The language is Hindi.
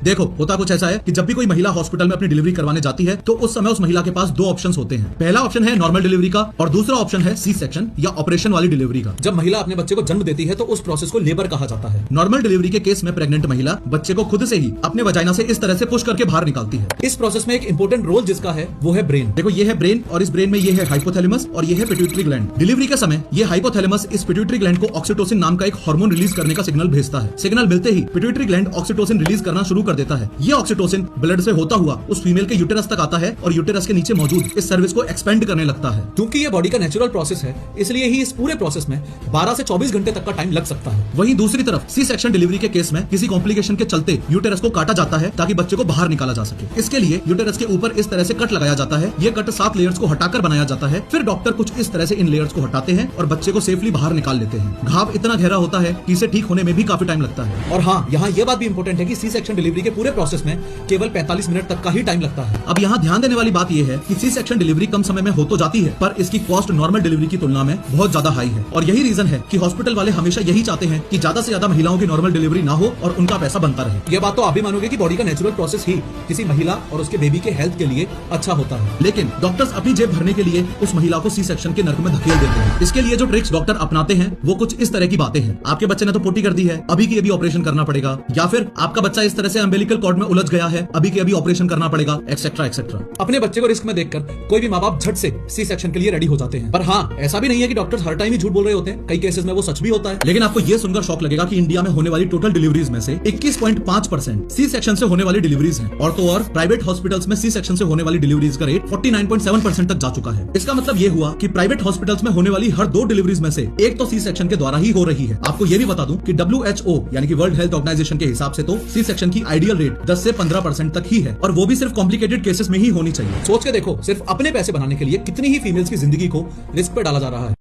देखो होता कुछ ऐसा है कि जब भी कोई महिला हॉस्पिटल में अपनी डिलीवरी करवाने जाती है तो उस समय उस महिला के पास दो ऑप्शंस होते हैं। पहला ऑप्शन है नॉर्मल डिलीवरी का और दूसरा ऑप्शन है सी सेक्शन या ऑपरेशन वाली डिलीवरी का। जब महिला अपने बच्चे को जन्म देती है तो उस प्रोसेस को लेबर कहा जाता है। नॉर्मल डिलीवरी के केस में प्रेग्नेंट महिला बच्चे को खुद से ही अपने वजाइना से इस तरह से पुश करके बाहर निकालती है। इस प्रोसेस में एक इंपॉर्टेंट रोल जिसका है वो है ब्रेन। देखो ये है ब्रेन और इस ब्रेन में ये है हाइपोथैलेमस और ये है पिट्यूटरी ग्लैंड। डिलीवरी के समय ये हाइपोथैलेमस इस पिट्यूटरी ग्लैंड को ऑक्सीटोसिन नाम का एक हार्मोन रिलीज करने का सिग्नल भेजता है। सिग्नल मिलते ही पिट्यूटरी ग्लैंड ऑक्सीटोसिन रिलीज करना शुरू कर देता है। ये ऑक्सीटोसिन ब्लड से होता हुआ उस फीमेल के यूटेरस तक आता है और यूटेरस के नीचे मौजूद इस सर्विस को एक्सपेंड करने लगता है। क्योंकि ये बॉडी का नेचुरल प्रोसेस है इसलिए ही इस पूरे प्रोसेस में 12 से 24 घंटे तक का टाइम लग सकता है। वहीं दूसरी तरफ सी सेक्शन डिलीवरी के केस में किसी कॉम्प्लिकेशन के चलते यूटेरस को काटा जाता है ताकि बच्चे को बाहर निकाला जा सके। इसके लिए यूटेरस के ऊपर इस तरह से कट लगाया जाता है। ये कट 7 लेयर्स को हटाकर बनाया जाता है। फिर डॉक्टर कुछ इस तरह से इन लेयर्स को हटाते हैं और बच्चे को सेफली बाहर निकाल लेते हैं। घाव इतना गहरा होता है कि इसे ठीक होने में भी काफी टाइम लगता है। और हाँ, यहाँ ये बात भी इंपॉर्टेंट है कि सी सेक्शन डिलीवरी के पूरे प्रोसेस में केवल 45 मिनट तक का ही टाइम लगता है। अब यहाँ ध्यान देने वाली बात यह है कि सी सेक्शन डिलीवरी कम समय में हो तो जाती है पर इसकी कॉस्ट नॉर्मल डिलीवरी की तुलना में बहुत ज्यादा हाई है। और यही रीजन है कि हॉस्पिटल वाले हमेशा यही चाहते हैं कि ज्यादा से ज्यादा महिलाओं की नॉर्मल डिलीवरी ना हो और उनका पैसा बनता रहे। ये बात तो आप भी मानोगे कि बॉडी का नेचुरल प्रोसेस ही किसी महिला और उसके बेबी के हेल्थ के लिए अच्छा होता है। लेकिन डॉक्टर्स अपनी जेब भरने के लिए उस महिला को सी सेक्शन के नर्क में धकेल देते हैं। इसके लिए जो ट्रिक्स डॉक्टर अपनाते हैं वो कुछ इस तरह की बातें हैं। आपके बच्चे ने तो पोटी कर दी है, अभी की अभी ऑपरेशन करना पड़ेगा। या फिर आपका बच्चा इस तरह से अम्बिलिकल कॉर्ड में उलझ गया है, अभी के अभी ऑपरेशन करना पड़ेगा, एक्सेट्रा एक्सेट्रा। अपने बच्चे को रिस्क में देखकर कोई भी माँ बाप झट से सी सेक्शन के लिए रेडी हो जाते हैं। पर हाँ, ऐसा भी नहीं है कि डॉक्टर्स हर टाइम ही झूठ बोल रहे होते हैं। कई केसेस में वो सच भी होता है। लेकिन आपको ये सुनकर शॉक लगेगा कि इंडिया में होने वाली टोटल डिलीवरीज में से 21.5% सी सेक्शन से होने वाली डिलीवरीज हैं। और तो और प्राइवेट हॉस्पिटल्स में सी सेक्शन से होने वाली डिलीवरीज का रेट 49.7% तक जा चुका है। इसका मतलब ये हुआ कि प्राइवेट हॉस्पिटल्स में होने वाली हर 2 डिलीवरीज में से एक तो सी सेक्शन के द्वारा ही हो रही है। आपको ये भी बता दूं कि WHO यानी कि वर्ल्ड हेल्थ ऑर्गेनाइजेशन के हिसाब से तो सी सेक्शन की आइडियल रेट 10 से 15% तक ही है और वो भी सिर्फ कॉम्प्लिकेटेड केसेस में ही होनी चाहिए। सोच के देखो, सिर्फ अपने पैसे बनाने के लिए कितनी ही फीमेल्स की जिंदगी को रिस्क पे डाला जा रहा है।